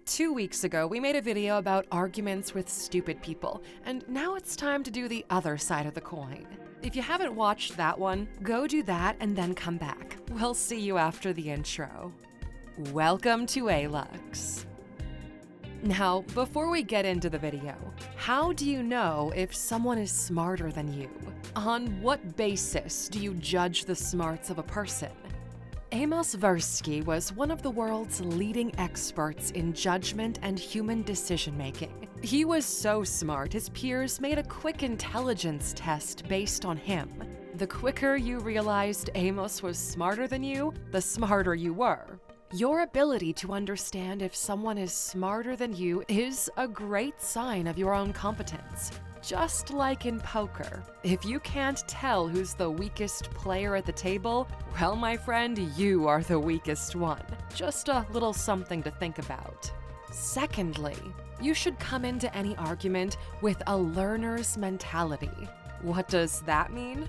2 weeks ago, we made a video about arguments with stupid people, and now it's time to do the other side of the coin. If you haven't watched that one, go do that and then come back. We'll see you after the intro. Welcome to Alux. Now, before we get into the video, how do you know if someone is smarter than you? On what basis do you judge the smarts of a person? Amos Tversky was one of the world's leading experts in judgment and human decision-making. He was so smart, his peers made a quick intelligence test based on him. The quicker you realized Amos was smarter than you, the smarter you were. Your ability to understand if someone is smarter than you is a great sign of your own competence. Just like in poker, if you can't tell who's the weakest player at the table, well, my friend, you are the weakest one. Just a little something to think about. Secondly, you should come into any argument with a learner's mentality. What does that mean?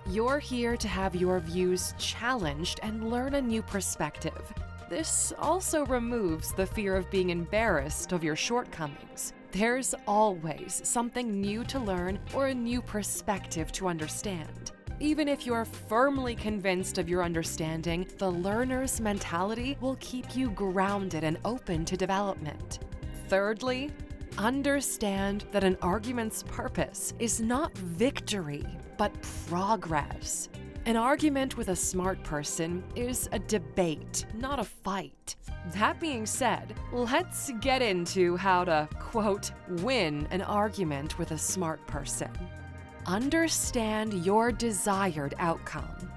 You're here to have your views challenged and learn a new perspective. This also removes the fear of being embarrassed of your shortcomings. There's always something new to learn or a new perspective to understand. Even if you're firmly convinced of your understanding, the learner's mentality will keep you grounded and open to development. Thirdly, understand that an argument's purpose is not victory, but progress. An argument with a smart person is a debate, not a fight. That being said, let's get into how to, quote, win an argument with a smart person. Understand your desired outcome.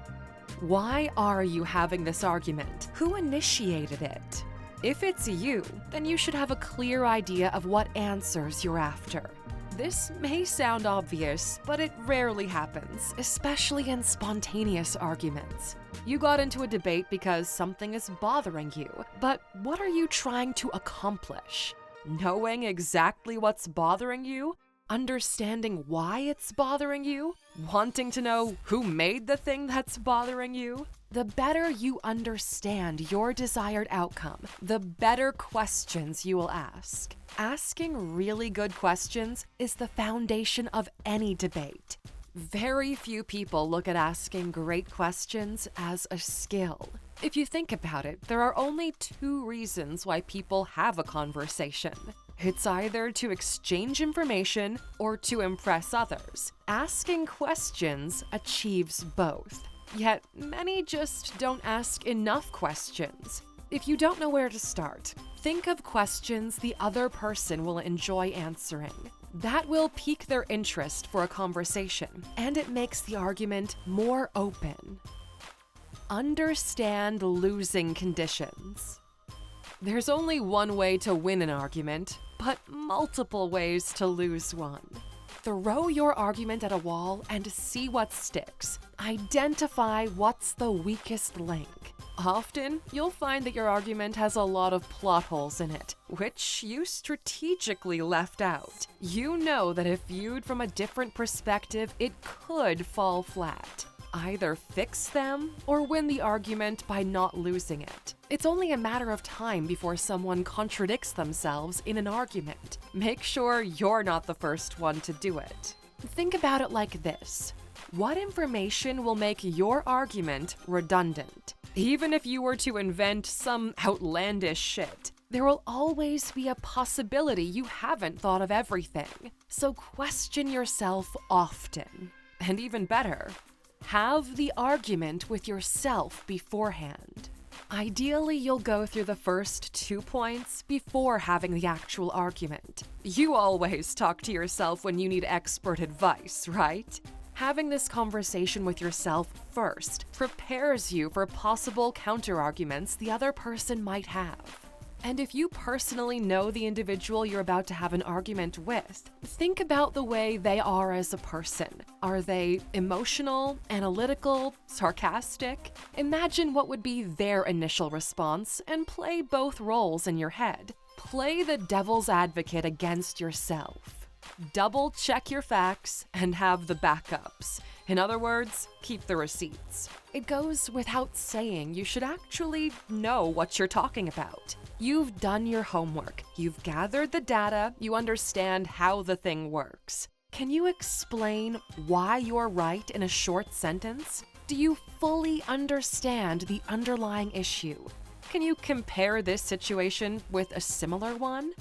Why are you having this argument? Who initiated it? If it's you, then you should have a clear idea of what answers you're after. This may sound obvious, but it rarely happens, especially in spontaneous arguments. You got into a debate because something is bothering you, but what are you trying to accomplish? Knowing exactly what's bothering you? Understanding why it's bothering you? Wanting to know who made the thing that's bothering you? The better you understand your desired outcome, the better questions you will ask. Asking really good questions is the foundation of any debate. Very few people look at asking great questions as a skill. If you think about it, there are only two reasons why people have a conversation. It's either to exchange information or to impress others. Asking questions achieves both. Yet, many just don't ask enough questions. If you don't know where to start, think of questions the other person will enjoy answering. That will pique their interest for a conversation, and it makes the argument more open. Understand losing conditions. There's only one way to win an argument, but multiple ways to lose one. Throw your argument at a wall and see what sticks. Identify what's the weakest link. Often, you'll find that your argument has a lot of plot holes in it, which you strategically left out. You know that if viewed from a different perspective, it could fall flat. Either fix them or win the argument by not losing it. It's only a matter of time before someone contradicts themselves in an argument. Make sure you're not the first one to do it. Think about it like this. What information will make your argument redundant? Even if you were to invent some outlandish shit, there will always be a possibility you haven't thought of everything. So question yourself often. And even better, have the argument with yourself beforehand. Ideally, you'll go through the first 2 points before having the actual argument. You always talk to yourself when you need expert advice, right? Having this conversation with yourself first prepares you for possible counterarguments the other person might have. And if you personally know the individual you're about to have an argument with, think about the way they are as a person. Are they emotional, analytical, sarcastic? Imagine what would be their initial response and play both roles in your head. Play the devil's advocate against yourself. Double check your facts and have the backups. In other words, keep the receipts. It goes without saying you should actually know what you're talking about. You've done your homework, you've gathered the data, you understand how the thing works. Can you explain why you're right in a short sentence? Do you fully understand the underlying issue? Can you compare this situation with a similar one?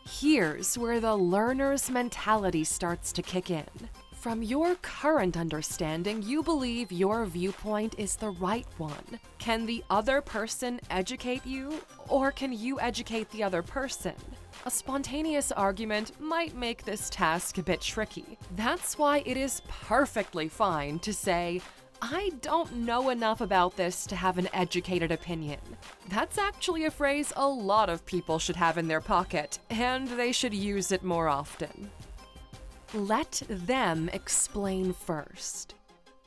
Here's where the learner's mentality starts to kick in. From your current understanding, you believe your viewpoint is the right one. Can the other person educate you, or can you educate the other person? A spontaneous argument might make this task a bit tricky. That's why it is perfectly fine to say, "I don't know enough about this to have an educated opinion." That's actually a phrase a lot of people should have in their pocket, and they should use it more often. Let them explain first.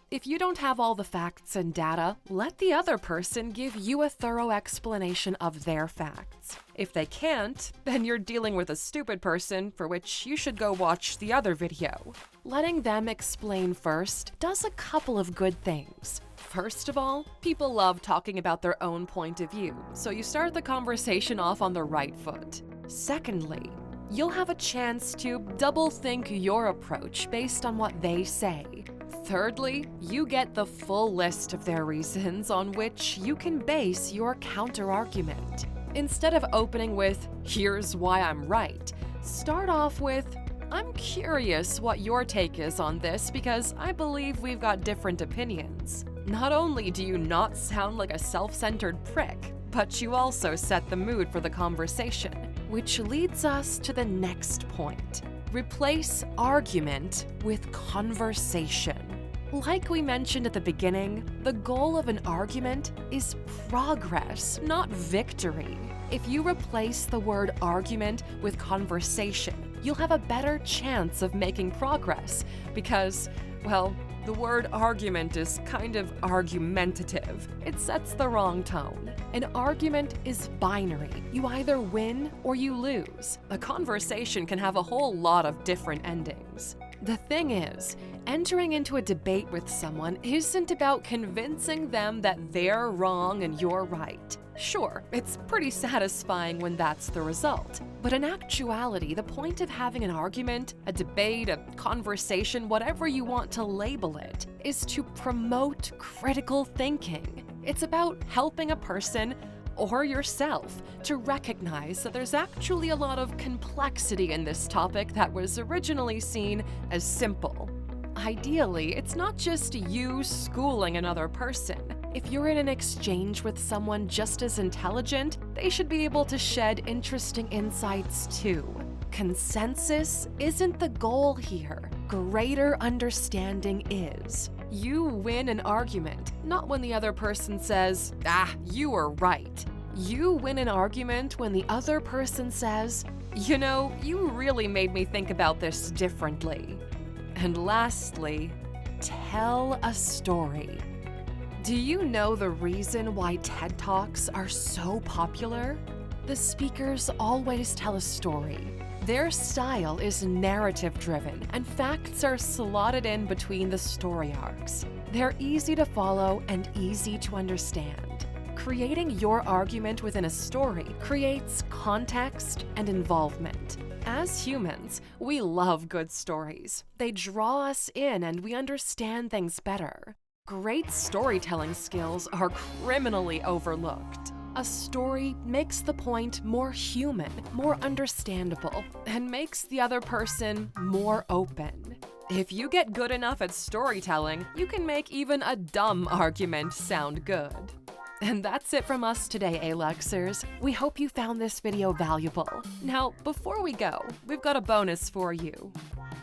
If you don't have all the facts and data, let the other person give you a thorough explanation of their facts. If they can't, then you're dealing with a stupid person, for which you should go watch the other video. Letting them explain first does a couple of good things. First of all, people love talking about their own point of view, so you start the conversation off on the right foot. Secondly, you'll have a chance to double-think your approach based on what they say. Thirdly, you get the full list of their reasons on which you can base your counter-argument. Instead of opening with, "Here's why I'm right," start off with, "I'm curious what your take is on this because I believe we've got different opinions." Not only do you not sound like a self-centered prick, but you also set the mood for the conversation, which leads us to the next point. Replace argument with conversation. Like we mentioned at the beginning, the goal of an argument is progress, not victory. If you replace the word argument with conversation, you'll have a better chance of making progress because, well, the word argument is kind of argumentative. It sets the wrong tone. An argument is binary. You either win or you lose. A conversation can have a whole lot of different endings. The thing is, entering into a debate with someone isn't about convincing them that they're wrong and you're right. Sure, it's pretty satisfying when that's the result. But in actuality, the point of having an argument, a debate, a conversation, whatever you want to label it, is to promote critical thinking. It's about helping a person or yourself to recognize that there's actually a lot of complexity in this topic that was originally seen as simple. Ideally, it's not just you schooling another person. If you're in an exchange with someone just as intelligent, they should be able to shed interesting insights too. Consensus isn't the goal here. Greater understanding is. You win an argument, not when the other person says, "Ah, you were right." You win an argument when the other person says, "You know, you really made me think about this differently." And lastly, tell a story. Do you know the reason why TED Talks are so popular? The speakers always tell a story. Their style is narrative-driven, and facts are slotted in between the story arcs. They're easy to follow and easy to understand. Creating your argument within a story creates context and involvement. As humans, we love good stories. They draw us in and we understand things better. Great storytelling skills are criminally overlooked. A story makes the point more human, more understandable, and makes the other person more open. If you get good enough at storytelling, you can make even a dumb argument sound good. And that's it from us today, Aluxers. We hope you found this video valuable. Now, before we go, we've got a bonus for you.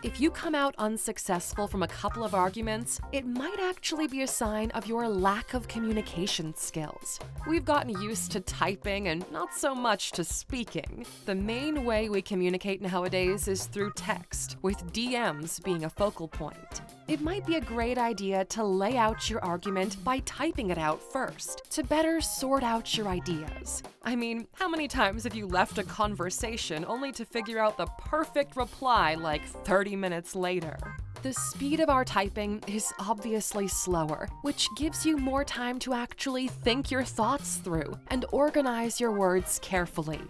If you come out unsuccessful from a couple of arguments, it might actually be a sign of your lack of communication skills. We've gotten used to typing and not so much to speaking. The main way we communicate nowadays is through text, with DMs being a focal point. It might be a great idea to lay out your argument by typing it out first, to better sort out your ideas. I mean, how many times have you left a conversation only to figure out the perfect reply like 30 minutes later? The speed of our typing is obviously slower, which gives you more time to actually think your thoughts through and organize your words carefully.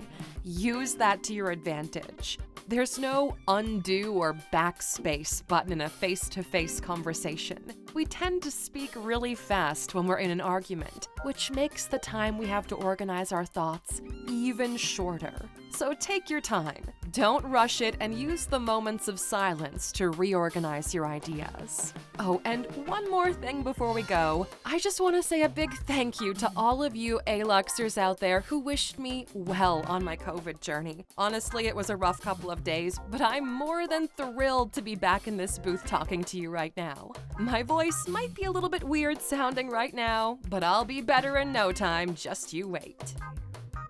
Use that to your advantage. There's no undo or backspace button in a face-to-face conversation. We tend to speak really fast when we're in an argument, which makes the time we have to organize our thoughts even shorter. So take your time. Don't rush it and use the moments of silence to reorganize your ideas. Oh, and one more thing before we go. I just want to say a big thank you to all of you Aluxers out there who wished me well on my COVID journey. Honestly, it was a rough couple of days, but I'm more than thrilled to be back in this booth talking to you right now. My voice might be a little bit weird sounding right now, but I'll be better in no time, just you wait.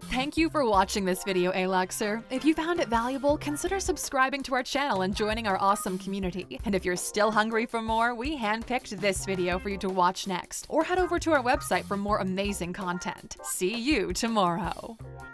Thank you for watching this video, Aluxer. If you found it valuable, consider subscribing to our channel and joining our awesome community. And if you're still hungry for more, we handpicked this video for you to watch next. Or head over to our website for more amazing content. See you tomorrow.